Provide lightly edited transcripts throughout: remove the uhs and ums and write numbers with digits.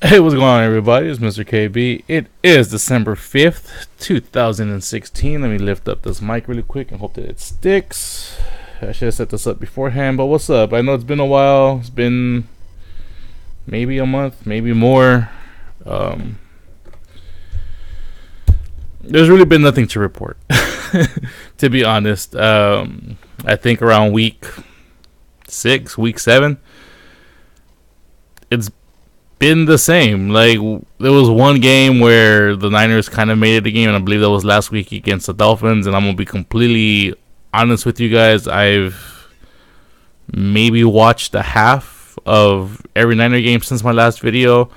Hey, what's going on, everybody? It's Mr.KB. It is December 5th, 2016. Let me lift up this mic really quick and hope that it sticks. I should have set this up beforehand, but what's up? I know it's been a while. It's been maybe a month, maybe more. There's really been nothing to report, to be honest. I think around week 6, week 7, it's been the same. Like, there was one game where the Niners kind of made it a game, and I believe that was last week against the Dolphins. And I'm gonna be completely honest with you guys. I've maybe watched a half of every Niner game since my last video,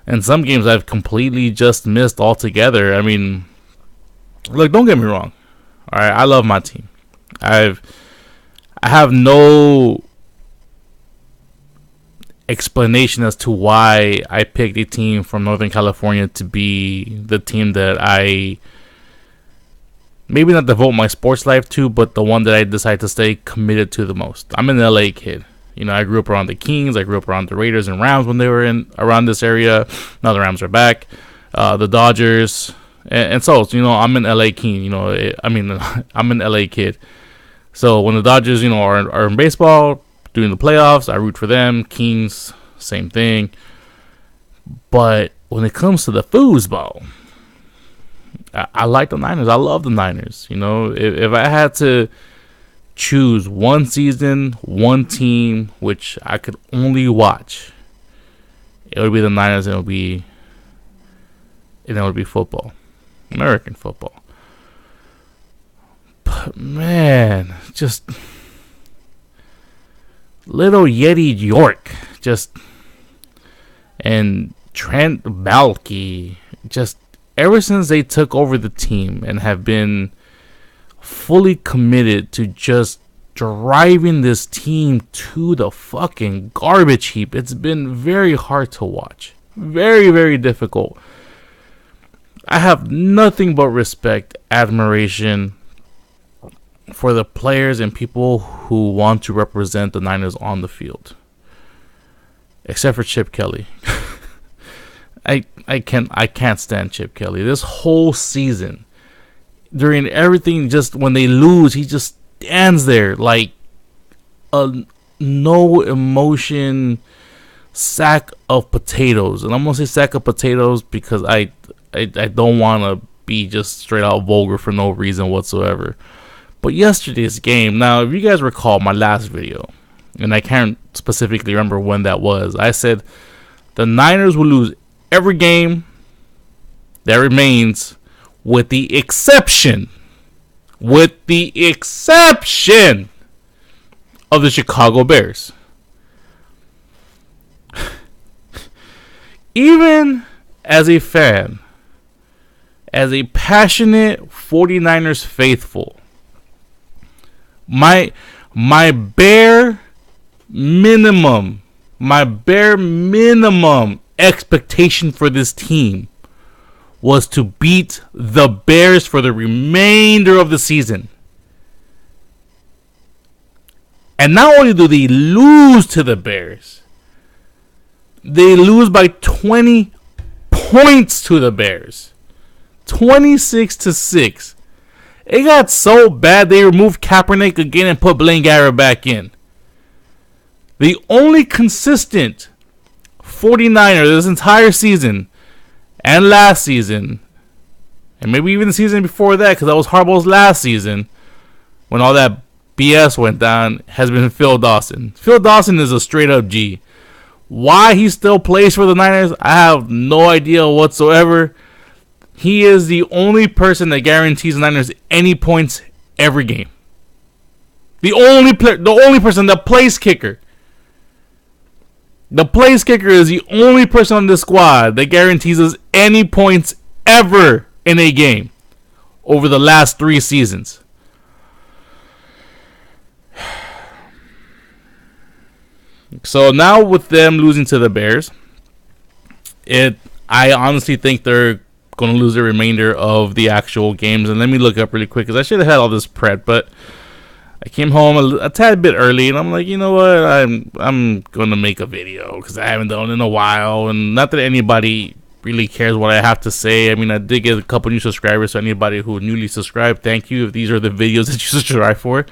and some games I've completely just missed altogether. I mean, look, don't get me wrong. All right, I love my team. I have no explanation as to why I picked a team from Northern California to be the team that I maybe not devote my sports life to, but the one that I decide to stay committed to the most. I'm an LA kid. You know, I grew up around the Kings. I grew up around the Raiders and Rams when they were in around this area. Now the Rams are back. The Dodgers. And so, you know, I'm an LA king. You know, I'm an LA kid. So when the Dodgers, you know, are in baseball, during the playoffs, I root for them. Kings, same thing. But when it comes to the foosball, I like the Niners. I love the Niners. You know, if I had to choose one season, one team, which I could only watch, it would be the Niners, and it would be football, American football. But man, just little Yeti York, and Trent Baalke, just ever since they took over the team and have been fully committed to just driving this team to the fucking garbage heap, it's been very hard to watch. Very, very difficult. I have nothing but respect, admiration for the players and people who want to represent the Niners on the field, except for Chip Kelly. I can't stand Chip Kelly. This whole season, during everything, just when they lose, he just stands there like a no emotion sack of potatoes. And I'm gonna say sack of potatoes because I don't want to be just straight out vulgar for no reason whatsoever. But yesterday's game, now if you guys recall my last video, and I can't specifically remember when that was, I said the Niners will lose every game that remains with the exception of the Chicago Bears. Even as a fan, as a passionate 49ers faithful, my bare minimum expectation for this team was to beat the Bears for the remainder of the season. And not only do they lose to the Bears, they lose by 20 points to the Bears. 26-6. It got so bad they removed Kaepernick again and put Blaine Gabbert back in. The only consistent 49er this entire season and last season, and maybe even the season before that, because that was Harbaugh's last season when all that BS went down, has been Phil Dawson. Phil Dawson is a straight up G. Why he still plays for the Niners, I have no idea whatsoever. He is the only person that guarantees the Niners any points every game. The only person, the place kicker. The place kicker is the only person on the squad that guarantees us any points ever in a game over the last 3 seasons. So now with them losing to the Bears, I honestly think they're going to lose the remainder of the actual games. And let me look up really quick because I should have had all this prepped, but I came home a tad bit early, and I'm like, you know what? I'm gonna make a video because I haven't done it in a while, and not that anybody really cares what I have to say. I mean, I did get a couple new subscribers, so anybody who newly subscribed, thank you. If these are the videos that you subscribe for,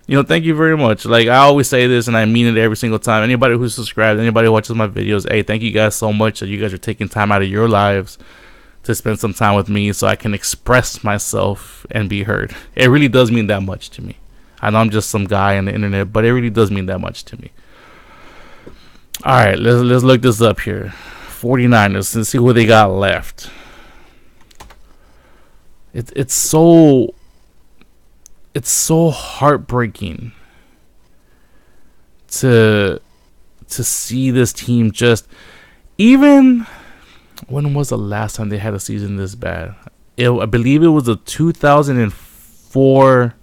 you know, thank you very much. Like, I always say this, and I mean it every single time. Anybody who's subscribed, anybody who watches my videos, hey, thank you guys so much that you guys are taking time out of your lives to spend some time with me so I can express myself and be heard. It really does mean that much to me. I know I'm just some guy on the internet, but it really does mean that much to me. All right, let's look this up here. 49ers, and see what they got left. It's so heartbreaking to see this team just, even when was the last time they had a season this bad? I believe it was the 2004.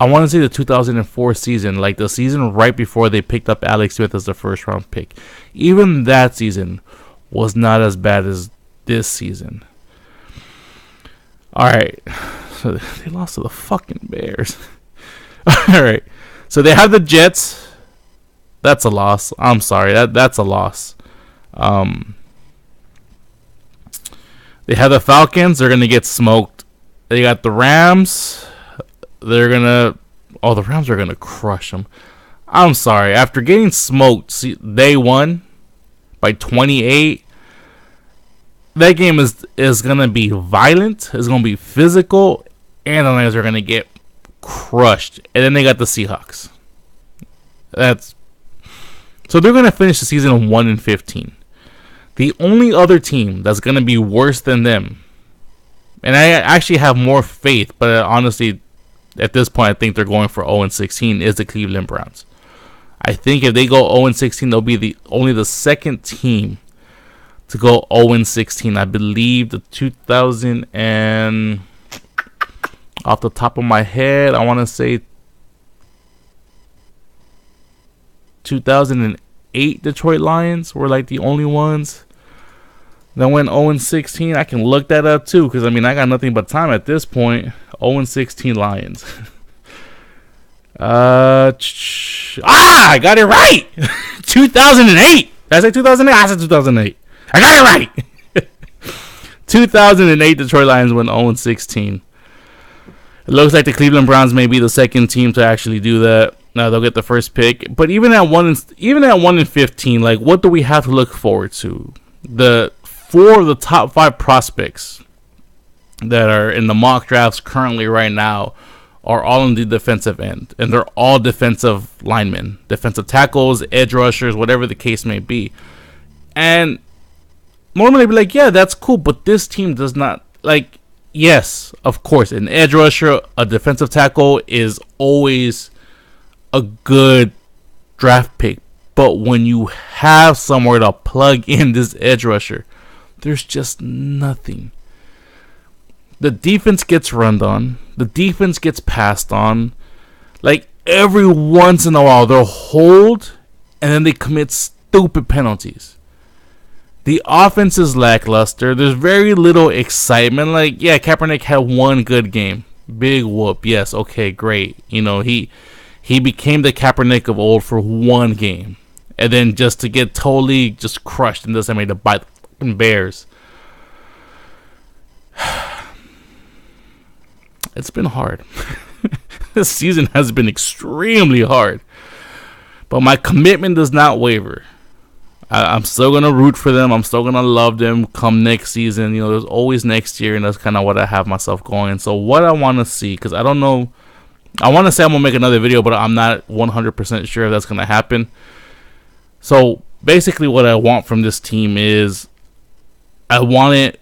I want to say the 2004 season, like the season right before they picked up Alex Smith as the first round pick. Even that season was not as bad as this season. All right, so they lost to the fucking Bears. All right, so they have the Jets. That's a loss. I'm sorry, that's a loss. They have the Falcons. They're gonna get smoked. They got the Rams. The Rams are gonna crush them. I'm sorry. After getting smoked day one by 28, that game is gonna be violent. It's gonna be physical, and the Lions are gonna get crushed. And then they got the Seahawks. So they're gonna finish the season 1-15. The only other team that's gonna be worse than them, and I actually have more faith, but honestly, at this point, I think they're going for 0-16, is the Cleveland Browns. I think if they go 0-16, they'll be only the second team to go 0-16. I believe the 2000 and, off the top of my head, I want to say 2008 Detroit Lions were like the only ones that went 0-16. I can look that up too, because I mean, I got nothing but time at this point. 0-16 Lions. I got it right. 2008. Did I say 2008? I said 2008. I got it right. 2008 Detroit Lions went 0-16. It looks like the Cleveland Browns may be the second team to actually do that. Now they'll get the first pick. But even at 1-15, like, what do we have to look forward to? The 4 of the top 5 prospects that are in the mock drafts currently right now are all on the defensive end, and they're all defensive linemen, defensive tackles, edge rushers, whatever the case may be. And normally I'd be like, yeah, that's cool, but this team does not, like, yes, of course, an edge rusher, a defensive tackle is always a good draft pick, but when you have somewhere to plug in this edge rusher, there's just nothing. The defense gets run on. The defense gets passed on. Like, every once in a while, they'll hold, and then they commit stupid penalties. The offense is lackluster. There's very little excitement. Like, yeah, Kaepernick had one good game. Big whoop. Yes, okay, great. You know, he became the Kaepernick of old for one game. And then just to get totally just crushed and decimated by the fucking Bears. It's been hard. This season has been extremely hard. But my commitment does not waver. I'm still going to root for them. I'm still going to love them come next season. You know, there's always next year, and that's kind of what I have myself going. So what I want to see, because I don't know. I want to say I'm going to make another video, but I'm not 100% sure if that's going to happen. So basically what I want from this team is I want it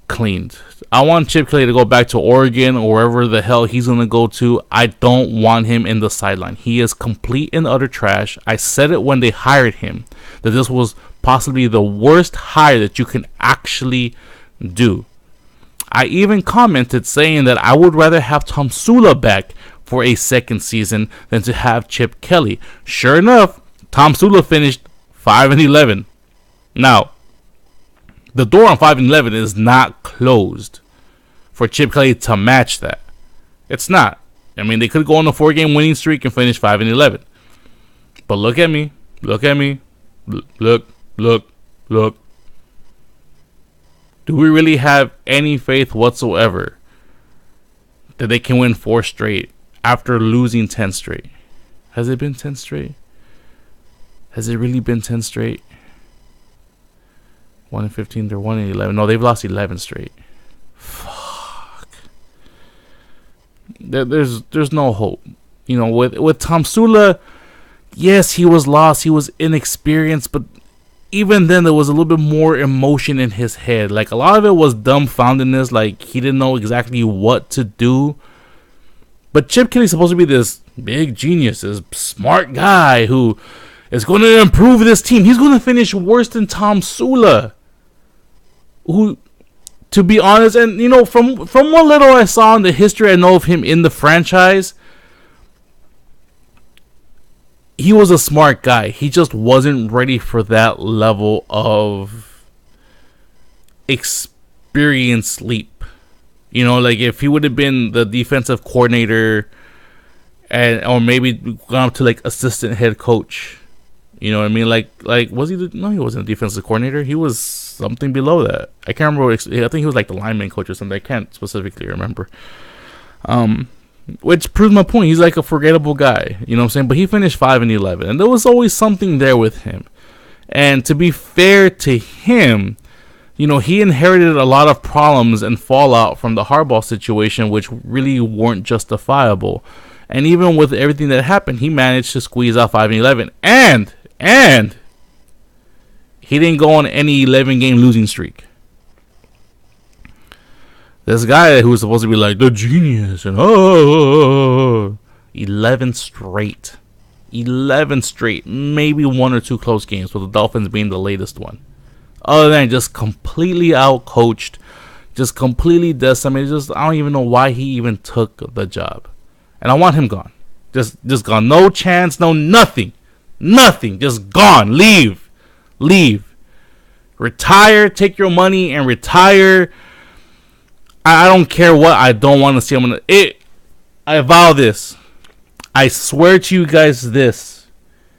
cleaned. I want Chip Kelly to go back to Oregon or wherever the hell he's going to go to. I don't want him in the sideline. He is complete and utter trash. I said it when they hired him, that this was possibly the worst hire that you can actually do. I even commented saying that I would rather have Tom Sula back for a second season than to have Chip Kelly. Sure enough, Tom Sula finished 5-11. Now, the door on 5-11 is not closed for Chip Kelly to match that. It's not. I mean, they could go on a 4-game winning streak and finish 5-11. But look at me. Look at me. Look. Do we really have any faith whatsoever that they can win 4 straight after losing 10 straight? Has it been 10 straight? Has it really been 10 straight? 1-15, they're 1-11. No, they've lost 11 straight. Fuck. There's no hope. You know, with Tom Sula, yes, he was lost. He was inexperienced, but even then, there was a little bit more emotion in his head. Like, a lot of it was dumbfoundedness. Like, he didn't know exactly what to do. But Chip Kelly's supposed to be this big genius, this smart guy who is going to improve this team. He's going to finish worse than Tom Sula, who, to be honest, and, you know, from what little I saw in the history I know of him in the franchise, he was a smart guy. He just wasn't ready for that level of experience leap. You know, like if he would have been the defensive coordinator or maybe gone up to like assistant head coach. You know what I mean? Like was he no, he wasn't a defensive coordinator. He was something below that. I can't remember. I think he was like the lineman coach or something. I can't specifically remember. Which proves my point. He's like a forgettable guy, you know what I'm saying? But he finished 5-11, and there was always something there with him. And to be fair to him, you know, he inherited a lot of problems and fallout from the Harbaugh situation, which really weren't justifiable. And even with everything that happened, he managed to squeeze out 5-11, and he didn't go on any 11-game losing streak. This guy who was supposed to be like the genius and 11 straight, maybe 1 or 2 close games, with the Dolphins being the latest one. Other than just completely out-coached, just completely decimated. Just I don't even know why he even took the job, and I want him gone. Just gone. No chance. No nothing. Just gone. Leave. Retire. Take your money and retire. I don't care what. I don't want to see him. I vow this. I swear to you guys this.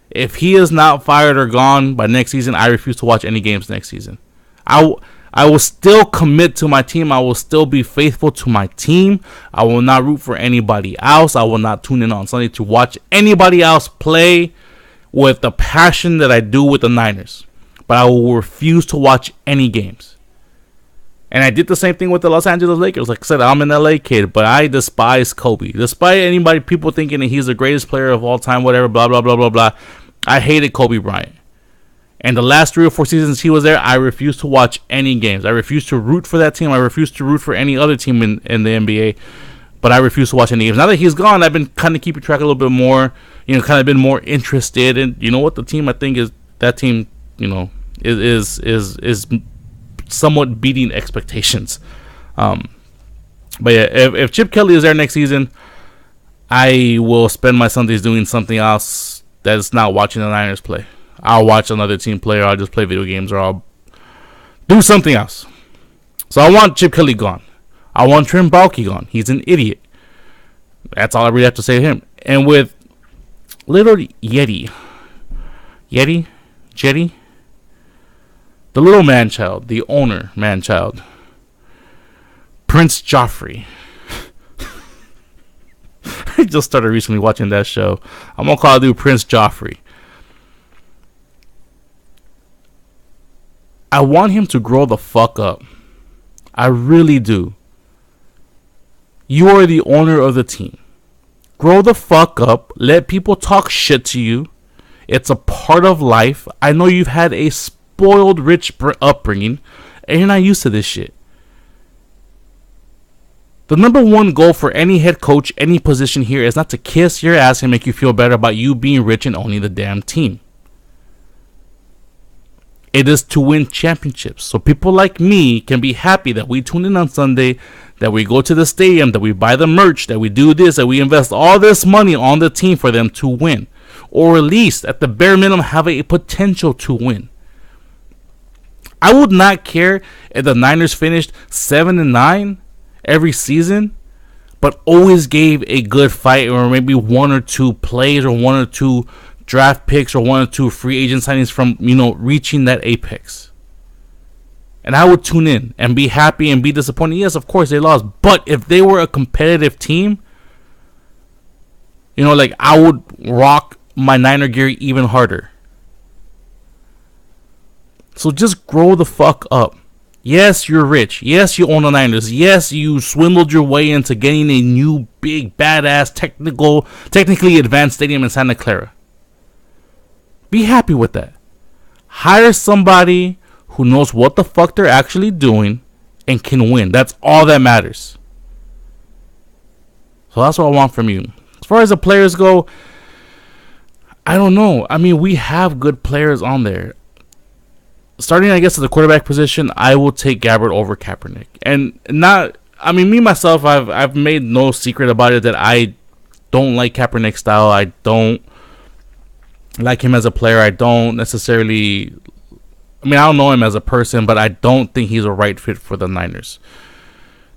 If he is not fired or gone by next season, I refuse to watch any games next season. I will still commit to my team. I will still be faithful to my team. I will not root for anybody else. I will not tune in on Sunday to watch anybody else play with the passion that I do with the Niners. But I will refuse to watch any games. And I did the same thing with the Los Angeles Lakers. Like I said, I'm an LA kid, but I despise Kobe. Despite people thinking that he's the greatest player of all time, whatever, blah, blah, blah, blah, blah. I hated Kobe Bryant. And the last 3 or 4 seasons he was there, I refused to watch any games. I refused to root for that team. I refused to root for any other team in the NBA. But I refuse to watch any games. Now that he's gone, I've been kind of keeping track a little bit more. You know, kind of been more interested. And you know what? The team, I think, is that team, you know, is somewhat beating expectations. But yeah, if Chip Kelly is there next season, I will spend my Sundays doing something else that is not watching the Niners play. I'll watch another team play, or I'll just play video games, or I'll do something else. So I want Chip Kelly gone. I want Trim Balky gone. He's an idiot. That's all I really have to say to him. And with little Jetty, the little man-child, the owner man-child, Prince Joffrey. I just started recently watching that show. I'm going to call dude Prince Joffrey. I want him to grow the fuck up. I really do. You are the owner of the team. Grow the fuck up. Let people talk shit to you. It's a part of life. I know you've had a spoiled, rich upbringing, and you're not used to this shit. The number one goal for any head coach, any position here, is not to kiss your ass and make you feel better about you being rich and owning the damn team. It is to win championships. So people like me can be happy that we tune in on Sunday, that we go to the stadium, that we buy the merch, that we do this, that we invest all this money on the team for them to win. Or at least, at the bare minimum, have a potential to win. I would not care if the Niners finished 7-9 every season, but always gave a good fight, or maybe one or two plays or one or two draft picks or one or two free agent signings from, reaching that apex. And I would tune in and be happy and be disappointed. Yes, of course they lost, but if they were a competitive team, I would rock my Niner gear even harder. So just grow the fuck up. Yes, you're rich. Yes, you own the Niners. Yes, you swindled your way into getting a new, big, badass, technically advanced stadium in Santa Clara. Be happy with that. Hire somebody who knows what the fuck they're actually doing and can win. That's all that matters. So that's what I want from you. As far as the players go, I don't know. I mean, we have good players on there. Starting, I guess, at the quarterback position, I will take Gabbert over Kaepernick. And me, myself, I've made no secret about it that I don't like Kaepernick's style. I don't like him as a player. I don't necessarily... I don't know him as a person, but I don't think he's a right fit for the Niners.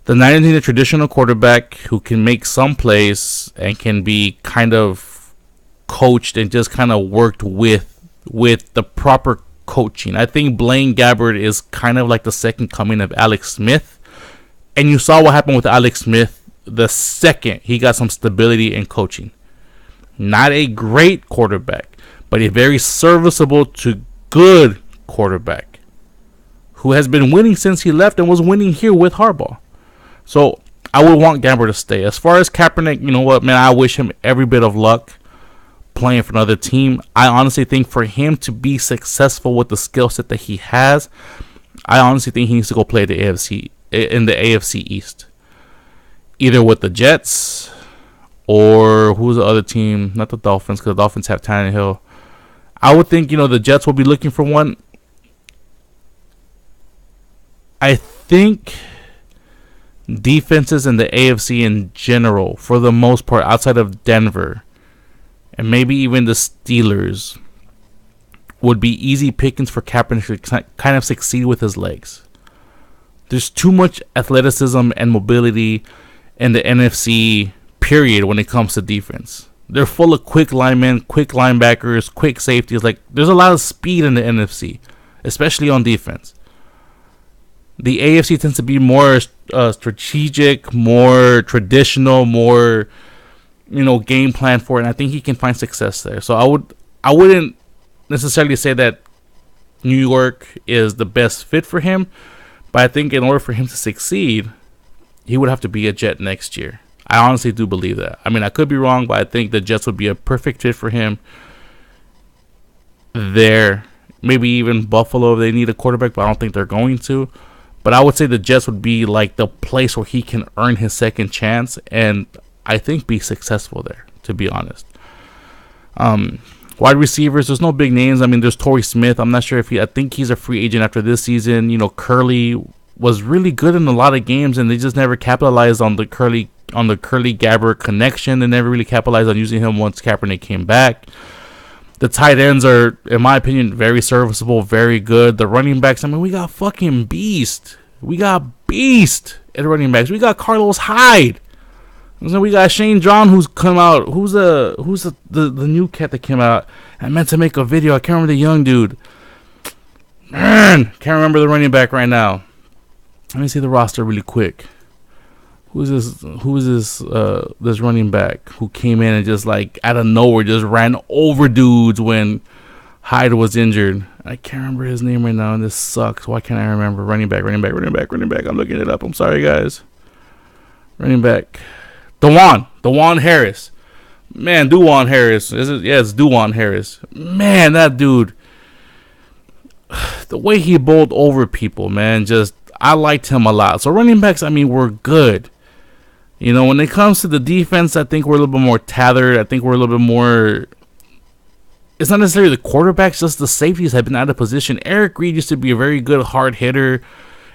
The Niners need a traditional quarterback who can make some plays and can be kind of coached and just kind of worked with the proper coaching. I think Blaine Gabbert is kind of like the second coming of Alex Smith. And you saw what happened with Alex Smith the second he got some stability in coaching. Not a great quarterback, but a very serviceable to good quarterback who has been winning since he left and was winning here with Harbaugh. So I would want Gabbert to stay. As far as Kaepernick, you know what, man, I wish him every bit of luck playing for another team. I honestly think for him to be successful with the skill set that he has, I honestly think he needs to go play in the AFC East. Either with the Jets or who's the other team? Not the Dolphins, because the Dolphins have Tannehill. I would think, the Jets will be looking for one. I think defenses in the AFC in general, for the most part, outside of Denver, and maybe even the Steelers, would be easy pickings for Kaepernick to kind of succeed with his legs. There's too much athleticism and mobility in the NFC, period, when it comes to defense. They're full of quick linemen, quick linebackers, quick safeties. There's a lot of speed in the NFC, especially on defense. The AFC tends to be more strategic, more traditional, more game plan for it, and I think he can find success there. So I wouldn't necessarily say that New York is the best fit for him, but I think in order for him to succeed, he would have to be a Jet next year. I honestly do believe that. I could be wrong, but I think the Jets would be a perfect fit for him there. Maybe even Buffalo if they need a quarterback, but I don't think they're going to. But I would say the Jets would be like the place where he can earn his second chance and I think be successful there, to be honest. Wide receivers, there's no big names. There's Torrey Smith. I'm not sure I think he's a free agent after this season. Curly was really good in a lot of games, and they just never capitalized on the Curly Gabbert connection. They never really capitalized on using him once Kaepernick came back. The tight ends are, in my opinion, very serviceable, very good. The running backs, we got fucking beast. We got beast at running backs. We got Carlos Hyde. We got Shane John who's come out. Who's the new cat that came out? I meant to make a video. I can't remember the young dude. Man, can't remember the running back right now. Let me see the roster really quick. Who's this running back who came in and just out of nowhere just ran over dudes when Hyde was injured? I can't remember his name right now, and this sucks. Why can't I remember? Running back. I'm looking it up. I'm sorry, guys. Running back. DeJuan Harris. Man, DeJuan Harris. It's DeJuan Harris. Man, that dude. The way he bowled over people, man, I liked him a lot. So running backs, we're good. When it comes to the defense, I think we're a little bit more tethered. I think we're a little bit more... It's not necessarily the quarterbacks, just the safeties have been out of position. Eric Reed used to be a very good hard hitter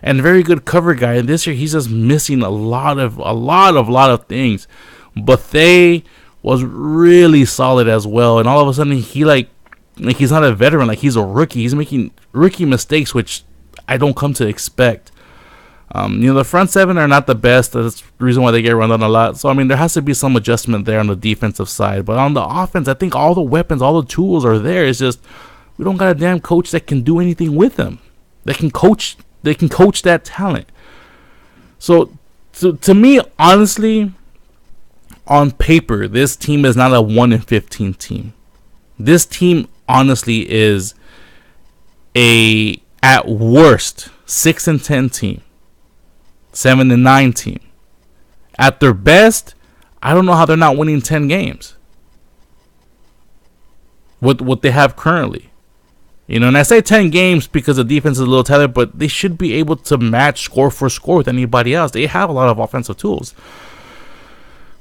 and very good cover guy. And this year, he's just missing a lot of things. But they was really solid as well. And all of a sudden, he's not a veteran. He's a rookie. He's making rookie mistakes, which I don't come to expect. The front seven are not the best. That's the reason why they get run on a lot. So, I mean, there has to be some adjustment there on the defensive side. But on the offense, I think all the weapons, all the tools are there. It's just we don't got a damn coach that can do anything with them. They can coach that talent. So, to me, honestly, on paper, this team is not a 1-15 team. This team, honestly, is a, at worst, 6-10 team. 7-9 team. At their best, I don't know how they're not winning 10 games with what they have currently. And I say 10 games because the defense is a little tighter, but they should be able to match score for score with anybody else. They have a lot of offensive tools.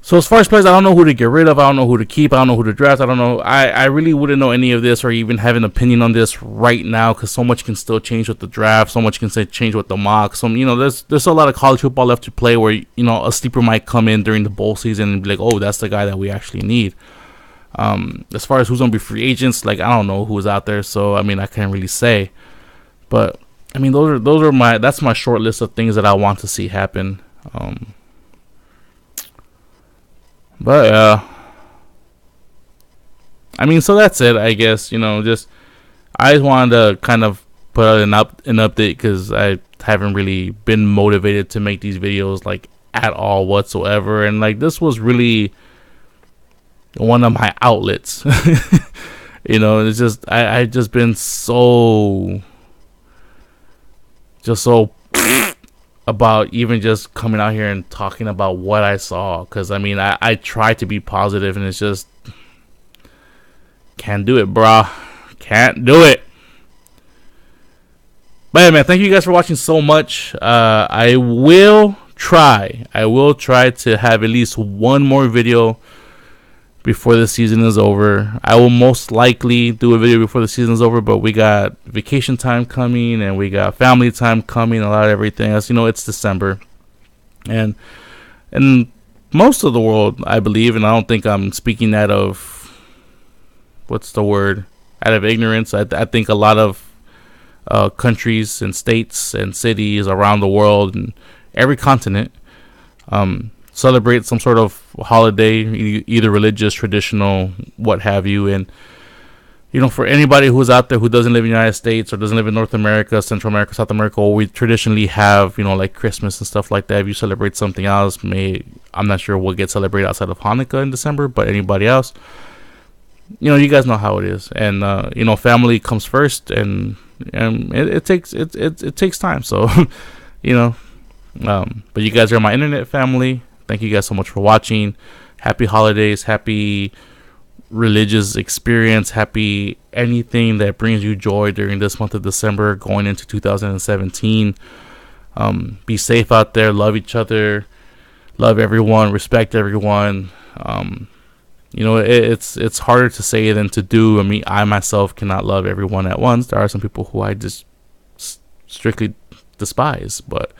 So as far as players, I don't know who to get rid of. I don't know who to keep. I don't know who to draft. I don't know. I really wouldn't know any of this or even have an opinion on this right now because so much can still change with the draft. So much can change with the mock. So, there's a lot of college football left to play where, a sleeper might come in during the bowl season and be like, oh, that's the guy that we actually need. As far as who's going to be free agents, I don't know who's out there. So, I can't really say. But, that's my short list of things that I want to see happen. But so that's it, I guess. I just wanted to kind of put out an update because I haven't really been motivated to make these videos at all whatsoever, and this was really one of my outlets. It's just I just been so about even just coming out here and talking about what I saw, because I try to be positive and it's just can't do it, brah. Can't do it. But yeah, man, thank you guys for watching so much. I will try to have at least one more video before the season is over. I will most likely do a video before the season is over, but we got vacation time coming and we got family time coming, a lot of everything else. It's December, and most of the world, I believe, and I don't think I'm speaking out of out of ignorance. I think a lot of countries and states and cities around the world and every continent celebrate some sort of holiday, either religious, traditional, what have you. And for anybody who's out there who doesn't live in the United States or doesn't live in North America, Central America, South America, we traditionally have like Christmas and stuff like that. If you celebrate something else, I'm not sure what gets celebrated outside of Hanukkah in December, but anybody else, you guys know how it is. And family comes first, and it takes time. So but you guys are my internet family. Thank you guys so much for watching. Happy holidays, happy religious experience, happy anything that brings you joy during this month of December going into 2017. Be safe out there, love each other, love everyone, respect everyone. It's harder to say than to do. I myself cannot love everyone at once. There are some people who I just strictly despise, but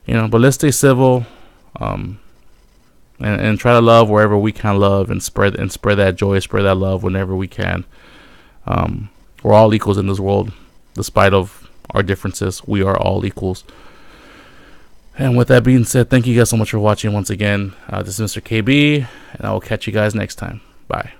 let's stay civil. And try to love wherever we can love, and spread that joy, spread that love whenever we can. We're all equals in this world, despite of our differences. We are all equals. And with that being said, thank you guys so much for watching once again. This is Mr. KB, and I will catch you guys next time. Bye.